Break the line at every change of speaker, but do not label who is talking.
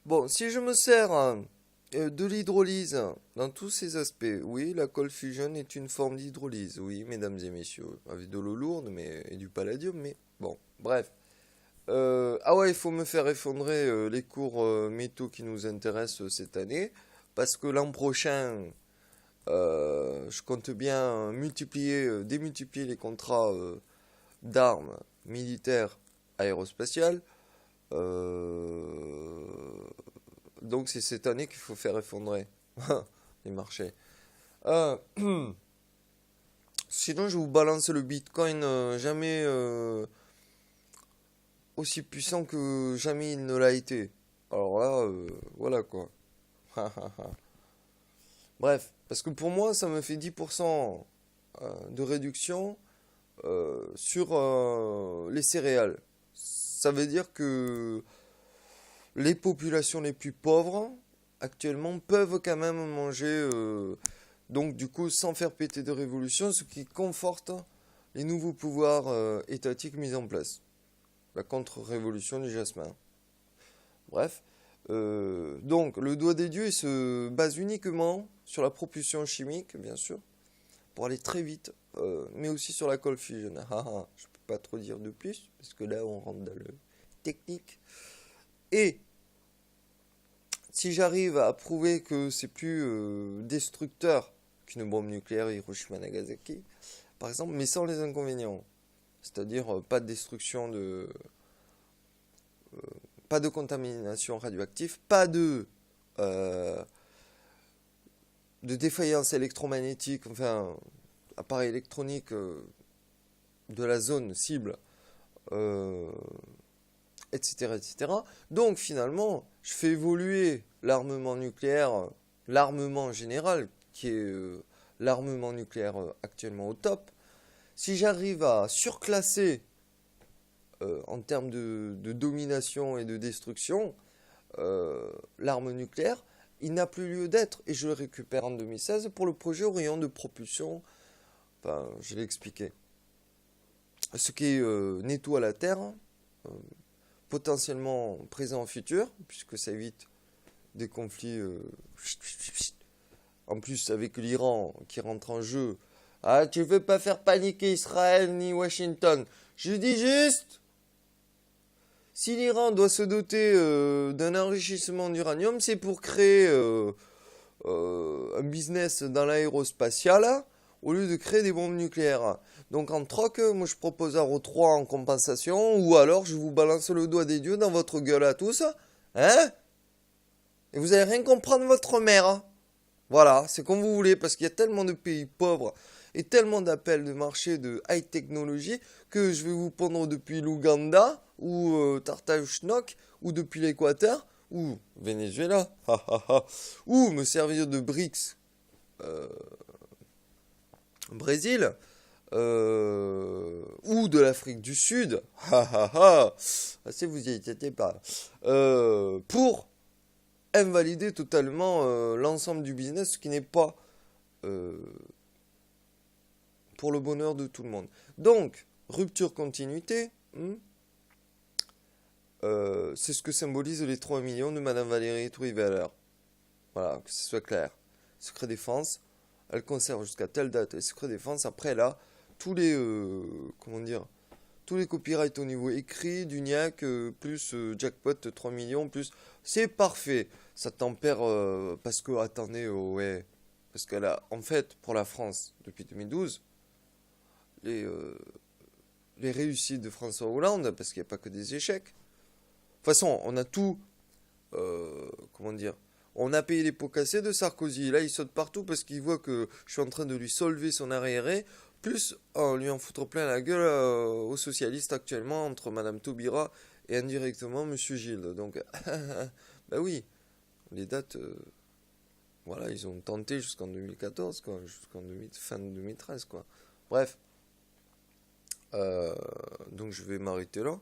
Bon, si je me sers de l'hydrolyse dans tous ses aspects, oui, la cold fusion est une forme d'hydrolyse, oui, mesdames et messieurs, avec de l'eau lourde et du palladium, mais bon, bref. Ah ouais, il faut me faire effondrer les cours métaux qui nous intéressent cette année, parce que l'an prochain, je compte bien démultiplier les contrats d'armes militaires aérospatiales. Euh, donc c'est cette année qu'il faut faire effondrer les marchés. Euh, Sinon, je vous balance le Bitcoin jamais aussi puissant que jamais il ne l'a été. Alors là, voilà quoi. Bref, parce que pour moi, ça me fait 10% de réduction sur les céréales. Ça veut dire que les populations les plus pauvres, actuellement, peuvent quand même manger, donc du coup, sans faire péter de révolution, ce qui conforte les nouveaux pouvoirs étatiques mis en place. La contre-révolution du jasmin. Bref. Donc, le doigt des dieux il se base uniquement sur la propulsion chimique, bien sûr, pour aller très vite, mais aussi sur la cold fusion. Je peux pas trop dire de plus, parce que là, on rentre dans le technique. Et si j'arrive à prouver que c'est plus destructeur qu'une bombe nucléaire Hiroshima-Nagasaki, par exemple, mais sans les inconvénients, c'est-à-dire pas de contamination radioactive, pas euh, de défaillance électromagnétique, enfin, appareil électronique de la zone cible, euh, etc., etc. Donc finalement, je fais évoluer l'armement nucléaire, l'armement général, qui est l'armement nucléaire actuellement au top. Si j'arrive à surclasser en termes de domination et de destruction l'arme nucléaire, il n'a plus lieu d'être et je le récupère en 2016 pour le projet Orion de propulsion. Enfin, je l'ai expliqué. Ce qui est netto à la Terre, euh, potentiellement présent au futur, puisque ça évite des conflits. En plus, avec l'Iran qui rentre en jeu. Ah, tu veux pas faire paniquer Israël ni Washington. Je dis juste, si l'Iran doit se doter d'un enrichissement d'uranium, c'est pour créer un business dans l'aérospatial au lieu de créer des bombes nucléaires. Donc en troc, moi je propose un RO3 en compensation, ou alors je vous balance le doigt des dieux dans votre gueule à tous, hein? Et vous allez rien comprendre votre mère, hein. Voilà, c'est comme vous voulez, parce qu'il y a tellement de pays pauvres et tellement d'appels de marché de high technology que je vais vous pondre depuis l'Ouganda ou Tartaouchnok ou depuis l'Équateur ou Venezuela, ou me servir de BRICS Brésil ou de l'Afrique du Sud, si vous y étiez pas, pour invalider totalement l'ensemble du business, ce qui n'est pas euh, pour le bonheur de tout le monde. Donc, rupture continuité, c'est ce que symbolisent les 3 millions de Madame Valérie Trierweiler. Voilà, que ce soit clair. Secret défense, elle conserve jusqu'à telle date les secrets défense. Après là, tous les comment dire, tous les copyrights au niveau écrit, du niac, plus jackpot 3 millions, plus c'est parfait. Ça tempère parce que attendez, ouais, parce qu'elle a en fait pour la France depuis 2012 les les réussites de François Hollande, parce qu'il n'y a pas que des échecs. De toute façon, on a tout, comment dire, on a payé les pots cassés de Sarkozy. Là, il saute partout parce qu'il voit que je suis en train de lui solver son arriéré, plus lui en foutre plein la gueule aux socialistes actuellement, entre Madame Taubira et indirectement Monsieur Gilles. Donc, bah oui, les dates, voilà, ils ont tenté jusqu'en 2014, quoi, fin de 2013, quoi. Bref, donc je vais m'arrêter là.